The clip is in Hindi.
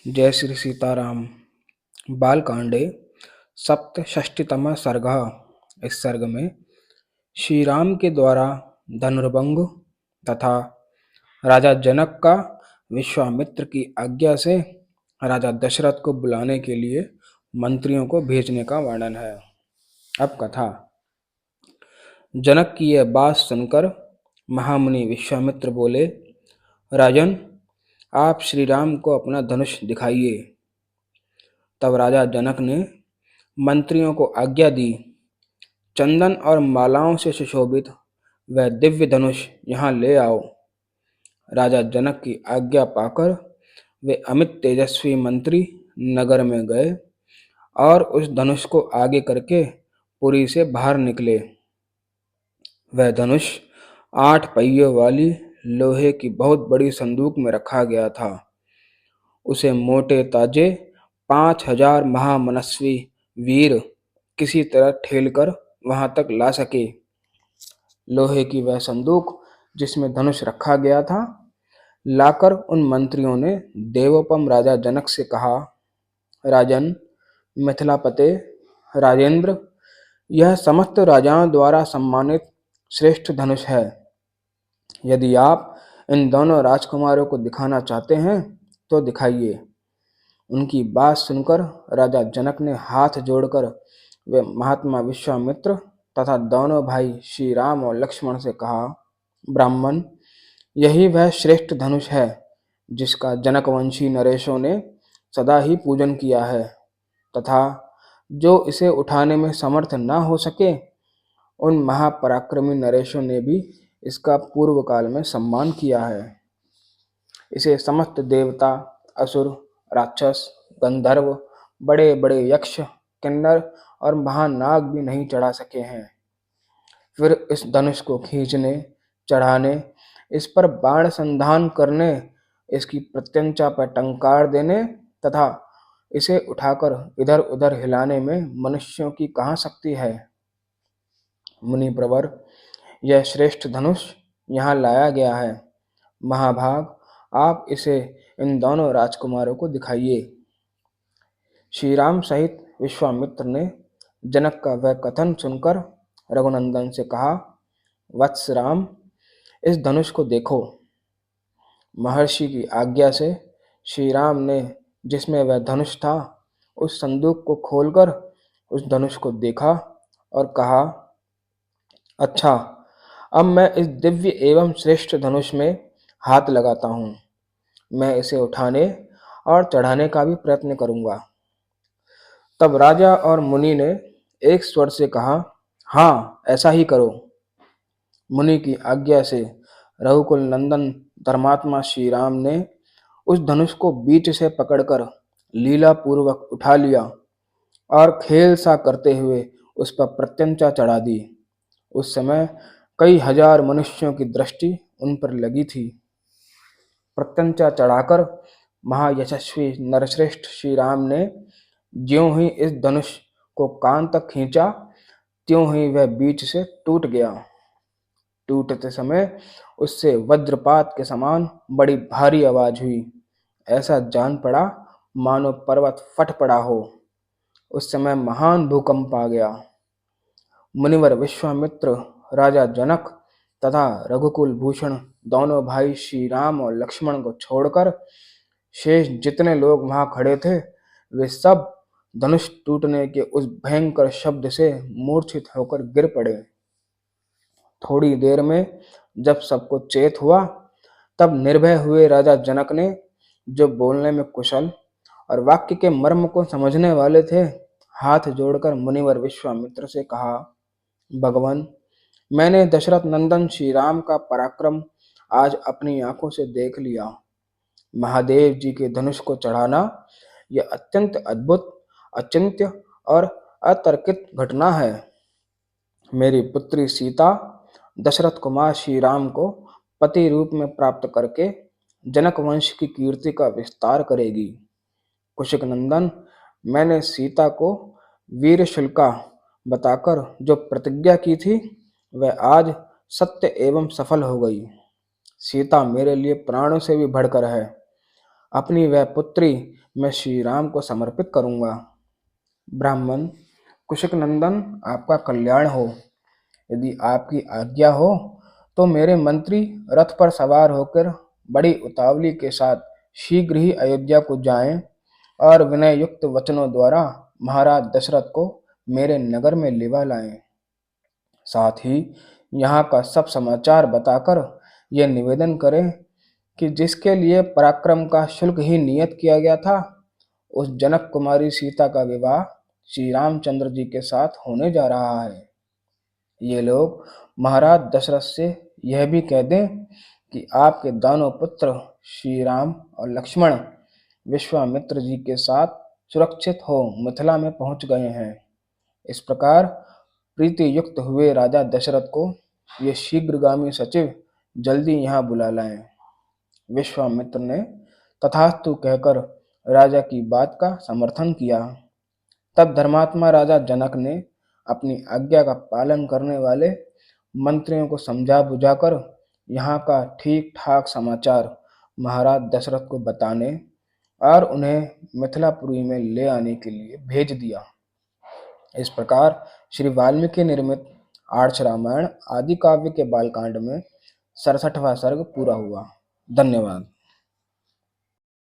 जय श्री सीताराम। बालकांडे सप्तषष्टितमः सर्गः। इस सर्ग में श्री राम के द्वारा धनुर्भंग तथा राजा जनक का विश्वामित्र की आज्ञा से राजा दशरथ को बुलाने के लिए मंत्रियों को भेजने का वर्णन है। अब कथा। जनक की यह बात सुनकर महामुनि विश्वामित्र बोले, राजन, आप श्री राम को अपना धनुष दिखाइए। तब राजा जनक ने मंत्रियों को आज्ञा दी, चंदन और मालाओं से सुशोभित वह दिव्य धनुष यहाँ ले आओ। राजा जनक की आज्ञा पाकर वे अमित तेजस्वी मंत्री नगर में गए और उस धनुष को आगे करके पुरी से बाहर निकले। वह धनुष 8 पहियों वाली लोहे की बहुत बड़ी संदूक में रखा गया था। उसे मोटे ताजे 5000 महामनस्वी वीर किसी तरह ठेलकर वहां तक ला सके। लोहे की वह संदूक जिसमें धनुष रखा गया था लाकर उन मंत्रियों ने देवोपम राजा जनक से कहा, राजन, मिथिलापते राजेंद्र, यह समस्त राजाओं द्वारा सम्मानित श्रेष्ठ धनुष है। यदि आप इन दोनों राजकुमारों को दिखाना चाहते हैं तो दिखाइए। उनकी बात सुनकर राजा जनक ने हाथ जोड़कर वे महात्मा विश्वामित्र तथा दोनों भाई श्री राम और लक्ष्मण से कहा, ब्राह्मण, यही वह श्रेष्ठ धनुष है जिसका जनकवंशी नरेशों ने सदा ही पूजन किया है तथा जो इसे उठाने में समर्थ न हो सके उन महापराक्रमी नरेशों ने भी इसका पूर्व काल में सम्मान किया है। इसे समस्त देवता, असुर, राक्षस, गंधर्व, बड़े बड़े यक्ष, किन्नर और महानाग भी नहीं चढ़ा सके हैं। फिर इस धनुष को खींचने, चढ़ाने, इस पर बाण संधान करने, इसकी प्रत्यंचा पर टंकार देने तथा इसे उठाकर इधर उधर हिलाने में मनुष्यों की कहाँ शक्ति है। मुनि प्रवर, यह श्रेष्ठ धनुष यहाँ लाया गया है। महाभाग, आप इसे इन दोनों राजकुमारों को दिखाइए। श्री राम सहित विश्वामित्र ने जनक का वह कथन सुनकर रघुनंदन से कहा, वत्स राम, इस धनुष को देखो। महर्षि की आज्ञा से श्री राम ने जिसमें वह धनुष था उस संदूक को खोलकर उस धनुष को देखा और कहा, अच्छा, अब मैं इस दिव्य एवं श्रेष्ठ धनुष में हाथ लगाता हूँ। मैं इसे उठाने और चढ़ाने का भी प्रयत्न करूंगा। तब राजा और मुनि ने एक स्वर से कहा, हाँ, ऐसा ही करो। मुनि की आज्ञा से रघुकुल नंदन धर्मात्मा श्री राम ने उस धनुष को बीच से पकड़कर लीला पूर्वक उठा लिया और खेल सा करते हुए उस पर प्रत्यंचा चढ़ा दी। उस समय कई हजार मनुष्यों की दृष्टि उन पर लगी थी। प्रत्यंचा चढ़ाकर महायशस्वी नरश्रेष्ठ श्री राम ने ज्यों ही इस धनुष को कान तक खींचा त्यों ही वह बीच से टूट गया। टूटते समय उससे वज्रपात के समान बड़ी भारी आवाज हुई। ऐसा जान पड़ा मानो पर्वत फट पड़ा हो। उस समय महान भूकंप आ गया। मुनिवर विश्वामित्र, राजा जनक तथा रघुकुल भूषण दोनों भाई श्री राम और लक्ष्मण को छोड़कर शेष जितने लोग वहां खड़े थे वे सब धनुष टूटने के उस भयंकर शब्द से मूर्छित होकर गिर पड़े। थोड़ी देर में जब सबको चेत हुआ तब निर्भय हुए राजा जनक ने, जो बोलने में कुशल और वाक्य के मर्म को समझने वाले थे, हाथ जोड़कर मुनिवर विश्वामित्र से कहा, भगवान, मैंने दशरथ नंदन श्री राम का पराक्रम आज अपनी आंखों से देख लिया। महादेव जी के धनुष को चढ़ाना यह अत्यंत अद्भुत, अचिंत्य और अतर्कित घटना है। मेरी पुत्री सीता दशरथ कुमार श्री राम को पति रूप में प्राप्त करके जनक वंश की कीर्ति का विस्तार करेगी। कुशिक नंदन, मैंने सीता को वीर शुल्का बताकर जो प्रतिज्ञा की थी वह आज सत्य एवं सफल हो गई। सीता मेरे लिए प्राणों से भी बढ़कर है। अपनी वह पुत्री मैं श्री राम को समर्पित करूंगा। ब्राह्मण, कुशिक नंदन, आपका कल्याण हो। यदि आपकी आज्ञा हो तो मेरे मंत्री रथ पर सवार होकर बड़ी उतावली के साथ शीघ्र ही अयोध्या को जाएं और विनय युक्त वचनों द्वारा महाराज दशरथ को मेरे नगर में लिवा लाएं। साथ ही यहाँ का सब समाचार बताकर यह निवेदन करें कि जिसके लिए पराक्रम का शुल्क ही नियत किया गया था, उस जनक कुमारी सीता का विवाह श्री रामचंद्र जी के साथ होने जा रहा है। ये लोग महाराज दशरथ से यह भी कह दें कि आपके दोनों पुत्र श्री राम और लक्ष्मण विश्वामित्र जी के साथ सुरक्षित हो मिथिला में पहुंच गए हैं। इस प्रकार प्रीति युक्त हुए राजा दशरथ को ये शीघ्रगामी सचिव जल्दी यहाँ बुला लाएं। विश्वामित्र ने तथास्तु कहकर राजा की बात का समर्थन किया। तब धर्मात्मा राजा जनक ने अपनी आज्ञा का पालन करने वाले मंत्रियों को समझा बुझाकर यहाँ का ठीक ठाक समाचार महाराज दशरथ को बताने और उन्हें मिथिलापुरी में ले आने के लिए भेज दिया। इस प्रकार श्री वाल्मीकि निर्मित आर्ष रामायण आदि काव्य के बालकांड में 67वां सर्ग पूरा हुआ। धन्यवाद।